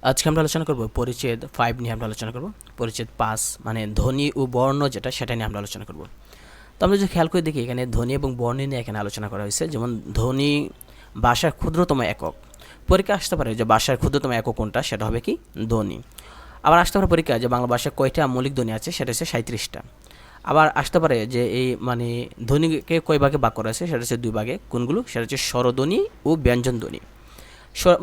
আজকে আমরা আলোচনা করব পরিচ্ছেদ 5 নিয়ে আমরা আলোচনা করব। পরিচ্ছেদ 5 মানে ধ্বনি ও বর্ণ যেটা সেটা নিয়ে আমরা আলোচনা করব। তো আমরা যদি খেয়াল করে দেখি এখানে ধ্বনি এবং বর্ণ নিয়ে এখানে আলোচনা করা হয়েছে। যেমন ধ্বনি ভাষার ক্ষুদ্রতম একক। পরীক্ষা আসতে পারে যে ভাষার ক্ষুদ্রতম একক কোনটা, সেটা হবে কি ধ্বনি। আবার আসতে পারে পরীক্ষা যে বাংলা ভাষায় কয়টা মৌলিক ধ্বনি আছে, সেটা হচ্ছে 37টা। আবার আসতে পারে যে এই মানে ধ্বনিকে কয় ভাগে ভাগ করা আছে, সেটা হচ্ছে 2 ভাগে। কোনগুলো? সেটা হচ্ছে স্বরধ্বনি ও ব্যঞ্জন ধ্বনি।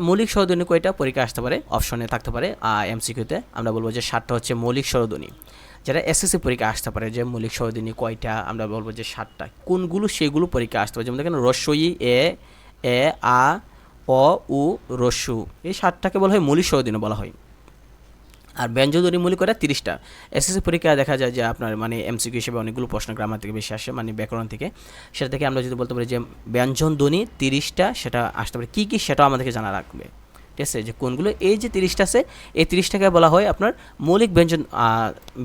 মৌলিক স্বরধ্বনি কয়টা? পরীক্ষা আসতে পারে, অপশনে থাকতে পারে এমসিকিউতে। আমরা বলবো যে 7টা হচ্ছে মৌলিক স্বরধ্বনি, যেটা এসএসসি পরীক্ষা আসতে পারে যে মৌলিক স্বরধ্বনি কয়টা, আমরা বলবো যে 7টা। কোনগুলো সেগুলো পরীক্ষা আসতে পারে। যেমন দেখেন রস্বই, এ, এ, আ, অ, উ, রস্যু, এই 7টাকে বলা হয় মৌলিক স্বরধ্বনি বলা হয়। আর ব্যঞ্জনধ্বনি মৌলিক কয়টা? 30টা। এসএসসি পরীক্ষায় দেখা যায় যে আপনার মানে এমসিকিউ হিসেবে অনেকগুলো প্রশ্ন গ্রামার থেকে বেশি আসে, মানে ব্যাকরণ থেকে। সেটা থেকে আমরা যদি বলতে পারি যে ব্যঞ্জনধ্বনি 30টা, সেটা আসতে পারে কী কী সেটাও আমাদেরকে জানা রাখবে। ঠিক আছে, যে কোনগুলো এই যে 30টা আছে, এই 30টাকে বলা হয় আপনার মৌলিক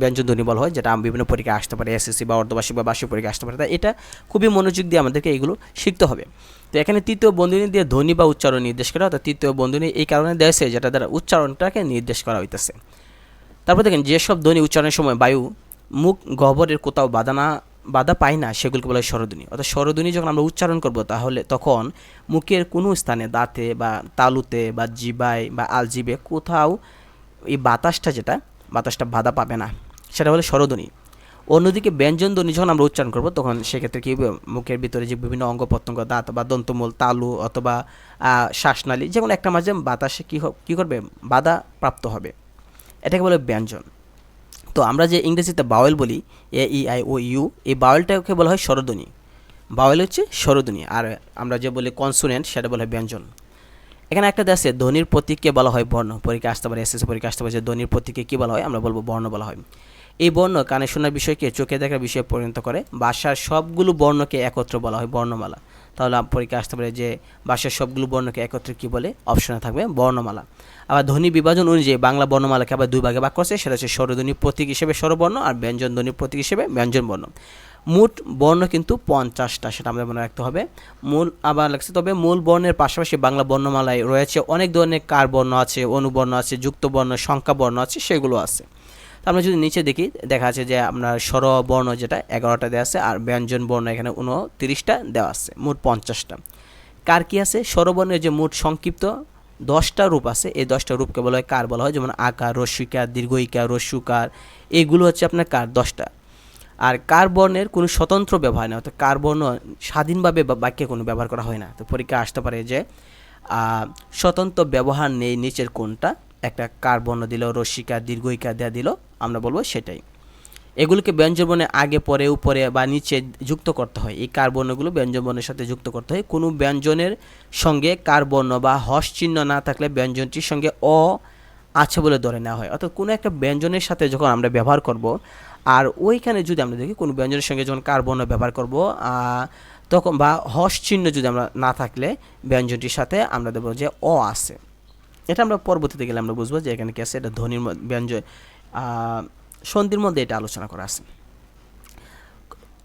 ব্যঞ্জনধ্বনি বলা হয়, যেটা বিভিন্ন পরীক্ষায় আসতে পারে, এসএসসি বা অর্ধবার্ষিক বা বার্ষিক পরীক্ষায় আসতে পারে। তাই এটা খুবই মনোযোগ দিয়ে আমাদেরকে এগুলো শিখতে হবে। তো এখানে তৃতীয় বন্ধনী দিয়ে ধ্বনি বা উচ্চারণ নির্দেশ করা, অর্থাৎ তৃতীয় বন্ধনী এই কারণে দেওয়া হয়েছে যেটা দ্বারা উচ্চারণটাকে নির্দেশ করা হইতেছে। তারপর দেখেন যেসব ধ্বনি উচ্চারণের সময় বায়ু মুখ গহ্বরের কোথাও বাধা পায় না, সেগুলোকে বলা হয় স্বরধ্বনি। অর্থাৎ স্বরধ্বনি যখন আমরা উচ্চারণ করব, তাহলে তখন মুখের কোনো স্থানে দাঁতে বা তালুতে বা জিবায় বা আলজিবে কোথাও এই বাতাসটা বাধা পাবে না, সেটা হলো স্বরধ্বনি। অন্যদিকে ব্যঞ্জন ধ্বনি যখন আমরা উচ্চারণ করব, তখন সেক্ষেত্রে কি মুখের ভিতরে যে বিভিন্ন অঙ্গ প্রত্যঙ্গ, দাঁত বা দন্তমূল, তালু অথবা শ্বাসনালী, যেমন একটা মাঝে বাতাসে কী করবে, বাধা প্রাপ্ত হবে। এটাকে বলে ব্যঞ্জন। তো আমরা যে ইংরেজিতে বাওয়েল বলি, এ, ই, আই, ও, ইউ, এই বাওয়েলটাকে বলা হয় স্বরধ্বনি। বাওয়েল হচ্ছে স্বরধ্বনি। আর আমরা যে বলি কনসোনেন্ট, সেটা বলা হয় ব্যঞ্জন। এখানে একটা আছে ধ্বনির প্রতীককে বলা হয় বর্ণ। পরীক্ষা আসতে পারে, এসএসসি পরীক্ষা আসতে পারে যে ধ্বনির প্রতীককে কী বলা হয়, আমরা বলবো বর্ণ বলা হয়। এই বর্ণ কানে শোনার বিষয়কে চোখে দেখার বিষয়ে পরিণত করে। ভাষার সবগুলো বর্ণকে একত্র বলা হয় বর্ণমালা। তাহলে পরীক্ষা আসতে পারে যে ভাষার সবগুলো বর্ণকে একত্রে কী বলে, অপশনে থাকবে বর্ণমালা। আবার ধ্বনি বিভাজন অনুযায়ী বাংলা বর্ণমালাকে আবার 2 ভাগে ভাগ করছে, সেটা হচ্ছে স্বরধ্বনির প্রতীক হিসেবে স্বরবর্ণ আর ব্যঞ্জন ধ্বনির প্রতীক হিসেবে ব্যঞ্জন বর্ণ। মোট বর্ণ কিন্তু 50টা, সেটা আমাদের মনে রাখতে হবে। আবার লাগছে, তবে মূল বর্ণের পাশাপাশি বাংলা বর্ণমালায় রয়েছে অনেক ধরনের কার বর্ণ আছে, অনুবর্ণ আছে, যুক্ত বর্ণ, সংখ্যা বর্ণ আছে, সেগুলো আছে। আমরা যদি নিচে দেখি, দেখা আছে যে আপনার স্বরবর্ণ যেটা 11টা দেওয়া আছে, আর ব্যঞ্জন বর্ণ এখানে 29টা দেওয়া আছে, মোট 50টা। কার কি আছে? স্বরবর্ণের যে মোট সংক্ষিপ্ত 10টা রূপ আছে, এই 10টা রূপকে বলা হয় কার বলা হয়। যেমন আকার, রস্যিকার, দীর্ঘইকার, রস্যুকার, এইগুলো হচ্ছে আপনার কার 10টা। আর কার বর্ণের কোনো স্বতন্ত্র ব্যবহার নেই, অর্থাৎ কার বর্ণ স্বাধীনভাবে বাক্যে কোনো ব্যবহার করা হয় না। তো পরীক্ষা আসতে পারে যে স্বতন্ত্র ব্যবহার নেই নিচের কোনটা, একটা কার বর্ণ দিল, রস্যিকার, দীর্ঘইকার দেওয়া দিল, আমরা বলবো সেটাই। এগুলোকে ব্যঞ্জনবর্ণে আগে, পরে, উপরে বা নিচে যুক্ত করতে হয়। এই কার বর্ণগুলো ব্যঞ্জনবর্ণের সাথে যুক্ত করতে হয়। কোনো ব্যঞ্জনের সঙ্গে কার বর্ণ বা হস চিহ্ন না থাকলে ব্যঞ্জনটির সঙ্গে অ আছে বলে ধরে নেওয়া হয়। অর্থাৎ কোনো একটা ব্যঞ্জনের সাথে যখন আমরা ব্যবহার করব, আর ওইখানে যদি আমরা দেখি কোনো ব্যঞ্জনের সঙ্গে যখন কার বর্ণ ব্যবহার করব, তখন বা হস চিহ্ন যদি আমরা না থাকলে ব্যঞ্জনটির সাথে আমরা দেবো যে অ আছে। এটা আমরা পরবর্তীতে গেলে আমরা বুঝবো যে এখানে কি আছে, এটা ধ্বনির ব্যঞ্জন সন্ধির মধ্যে এটা আলোচনা করা আছে।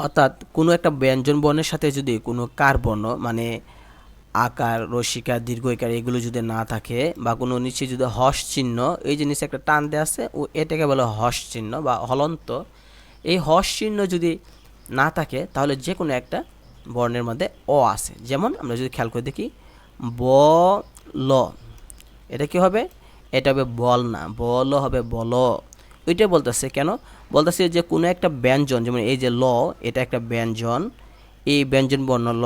অর্থাৎ কোনো একটা ব্যঞ্জন বর্ণের সাথে যদি কোনো কার বর্ণ মানে আকার, রসিকার, দীর্ঘইকার এগুলো যদি না থাকে, বা কোনো নিচে যদি হস চিহ্ন, এই যে নিচে একটা টান দেওয়া আছে, ও এটাকে বলে হস চিহ্ন বা হলন্ত। এই হস চিহ্ন যদি না থাকে, তাহলে যে কোনো একটা বর্ণের মধ্যে অ আছে। যেমন আমরা যদি খেয়াল করে দেখি, ব, ল, এটা কি হবে? এটা হবে বল না, বল হবে বল। ওইটাই বলতেছে। কেন বলতেছে? যে কোনো একটা ব্যঞ্জন, যেমন এই যে ল, এটা একটা ব্যঞ্জন, এই ব্যঞ্জন বর্ণ ল,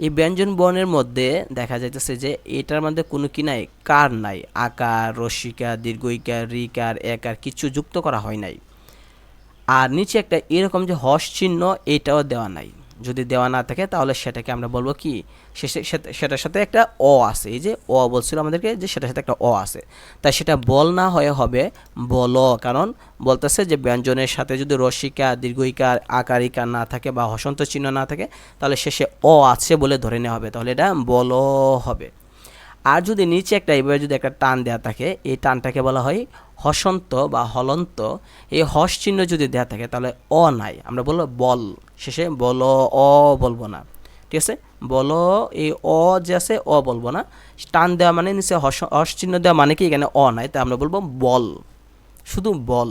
এই ব্যঞ্জন বর্ণের মধ্যে দেখা যাইতেছে যে এটার মধ্যে কোনো কি নাই, কার নাই, আকার, রস্যিকার, দীর্ঘইকার, রিকার, একার কিছু যুক্ত করা হয় নাই। আর নিচে একটা এরকম যে হস চিহ্ন, এটাও দেওয়া নাই। যদি দেওয়া না থাকে, তাহলে সেটাকে আমরা বলবো কি, সেটার সাথে একটা অ আছে। এই যে অ বলছিল আমাদেরকে যে সেটার সাথে একটা অ আছে, তাই সেটা বল না হয়ে হবে বল। কারণ বলতেছে যে ব্যঞ্জনের সাথে যদি রস্যিকা, দীর্ঘইকার, আকারিকার না থাকে বা হসন্ত চিহ্ন না থাকে, তাহলে শেষে অ আছে বলে ধরে নেওয়া হবে, তাহলে এটা বল হবে। আর যদি নিচে একটা এইভাবে যদি একটা টান দেওয়া থাকে, এই টানটাকে বলা হয় হসন্ত বা হলন্ত। এই হস চিহ্ন যদি দেওয়া থাকে, তাহলে অ নাই, আমরা বলবো বল, শেষে বল, অ বলবো না। ঠিক আছে। বলো, এই অ যে আছে অ বলবো না, টান দেওয়া মানে নিচে হস চিহ্ন দেওয়া মানে কি এখানে অ নাই, তাই আমরা বলবো বল, শুধু বল,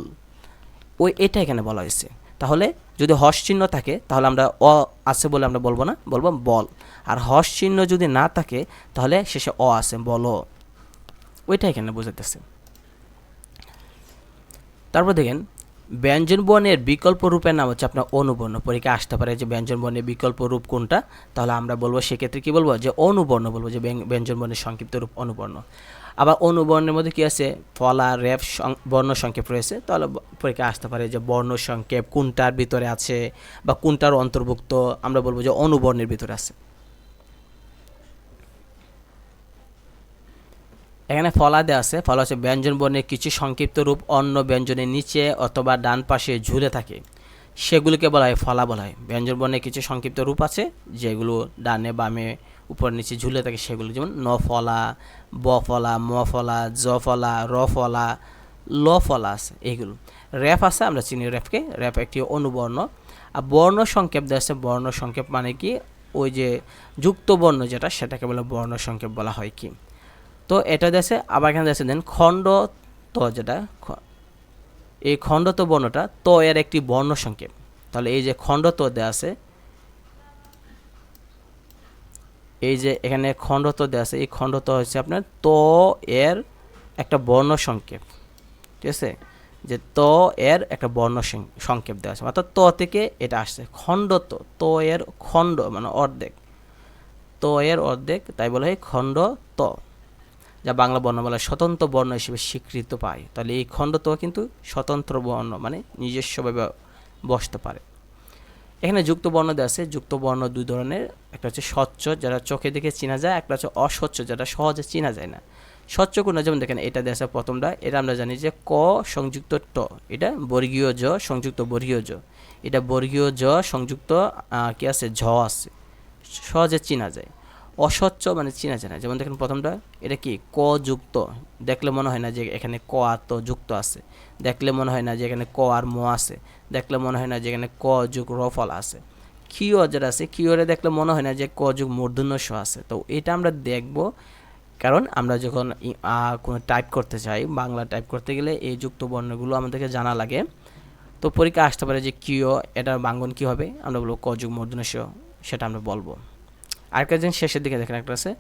ওই এটা এখানে বলা হয়েছে। তাহলে যদি হস চিহ্ন থাকে তাহলে আমরা অ আছে বলে আমরা বলবো না, বলবো বল। আর হস চিহ্ন যদি না থাকে তাহলে শেষে অ আছে, বলো, ওইটা এখানে বোঝাতেছে। তারপর দেখেন ব্যঞ্জন বর্ণের বিকল্প রূপের নাম হচ্ছে আপনার অনুবর্ণ। পরীক্ষা আসতে পারে যে ব্যঞ্জন বর্ণের বিকল্প রূপ কোনটা, তাহলে আমরা বলবো সেক্ষেত্রে কি বলবো, যে অনুবর্ণ বলবো, যে ব্যঞ্জন বর্ণের সংক্ষিপ্ত রূপ অনুবর্ণ। আবার অনুবর্ণের মধ্যে কি আছে, ফলা, রেফ, বর্ণ সংক্ষেপ রয়েছে, তাহলে পরীক্ষা আসতে পারে যে বর্ণ সংক্ষেপ কোনটার ভিতরে আছে বা কোনটার অন্তর্ভুক্ত, আমরা বলবো যে অনুবর্ণের ভিতরে আছে। এখানে ফলা দেওয়া আছে, ফলা হচ্ছে ব্যঞ্জন বর্ণের কিছু সংক্ষিপ্ত রূপ অন্য ব্যঞ্জনের নিচে অথবা ডান পাশে ঝুলে থাকে, সেগুলোকে বলা হয় ফলা বলা হয়। ব্যঞ্জন বর্ণের কিছু সংক্ষিপ্ত রূপ আছে যেগুলো ডানে বামে উপর নিচে ঝুলে থাকে, সেগুলো যেমন ন ফলা, ব ফলা, ম ফলা, জ ফলা, র ফলা, ল ফলা আছে এইগুলো। র্যাফ আছে, আমরা চিনি র্যাফকে, র্যাফ একটি অনুবর্ণ। আর বর্ণ সংক্ষেপ দেওয়া আছে, বর্ণ সংক্ষেপ মানে কি, ওই যে যুক্ত বর্ণ যেটা সেটাকে বলে বর্ণ সংক্ষেপ বলা হয় কি। তো এটা দেশে আবার এখানে দেশে দেন খণ্ড ত, যেটা এই খণ্ড ত বর্ণটা ত এর একটি বর্ণ সংক্ষেপ। তাহলে এই যে খণ্ড ত দেওয়া আছে, এই যে এখানে খণ্ড ত দেওয়া আছে, এই খণ্ড ত হচ্ছে আপনার ত এর একটা বর্ণ সংক্ষেপ, ঠিক আছে, যে ত এর একটা বর্ণ সংক্ষেপ দেওয়া আছে, অর্থাৎ ত থেকে এটা আসছে খণ্ড ত, ত এর খণ্ড মানে অর্ধেক, ত এর অর্ধেক, তাই বলা হয় খণ্ড ত, যা বাংলা বর্ণমালার স্বতন্ত্র বর্ণ হিসেবে স্বীকৃত পায়। তাহলে এই খণ্ডত্ব কিন্তু স্বতন্ত্র বর্ণ মানে নিজস্বভাবে বসতে পারে। এখানে যুক্ত বর্ণ দেওয়া আছে, যুক্ত বর্ণ দুই ধরনের, একটা হচ্ছে স্বচ্ছ যেটা চোখে দেখে চেনা যায়, একটা হচ্ছে অস্বচ্ছ যেটা সহজে চেনা যায় না। স্বচ্ছ কোনটা, যেমন দেখেন এটা দেওয়া আছে প্রথমটা, এটা আমরা জানি যে ক সংযুক্ত ট, এটা বর্গীয় জ সংযুক্ত বর্গীয় জ, এটা বর্গীয় জ সংযুক্ত কি আছে, ঝ আছে, সহজে চেনা যায়। অস্বচ্ছ মানে চেনা যায় না, যেমন দেখেন প্রথমটা, এটা কি ক যুক্ত, দেখলে মনে হয় না যে এখানে ক আর ত যুক্ত আছে, দেখলে মনে হয় না যে এখানে ক আর ম আছে, দেখলে মনে হয় না যে এখানে ক যুগ রফল আছে। কিও যেটা আছে, কিওরে দেখলে মনে হয় না যে ক যুগ মূর্ধন্য স আছে। তো এটা আমরা দেখব, কারণ আমরা যখন কোনো টাইপ করতে চাই, বাংলা টাইপ করতে গেলে এই যুক্ত বর্ণগুলো আমাদেরকে জানা লাগে। তো পরীক্ষা আসতে পারে যে কিও, এটার বাঙ্গন কী হবে, আমরা বলবো ক যুগ মূর্ধন্য স, সেটা আমরা বলবো। আরেকটা জিনিস শেষের দিকে দেখেন একটা আছে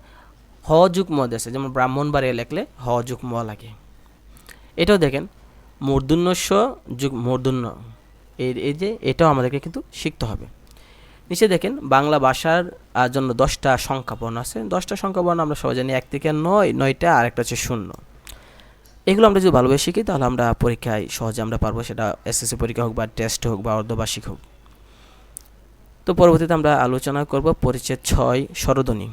হ যুগ ম আছে, যেমন ব্রাহ্মণবাড়িয়া লিখলে হ যুগ ম লাগে। এটাও দেখেন মূর্ধন্য স যুগ মূর্ধন্য, এই যে এটাও আমাদেরকে কিন্তু শিখতে হবে। নিচে দেখেন বাংলা ভাষার জন্য 10টা সংখ্যা বর্ণ আছে। 10টা সংখ্যা বর্ণ আমরা সবাই জানি 1 থেকে 9, 9টা, আর একটা হচ্ছে 0। এগুলো আমরা যদি ভালোভাবে শিখি তাহলে আমরা পরীক্ষায় সহজে আমরা পারবো, সেটা এসএসসি পরীক্ষা হোক বা টেস্ট হোক বা অর্ধবার্ষিক হোক। তো পরবর্তীতে আমরা আলোচনা করব পরিচ্ছেদ 6 স্বরধ্বনি।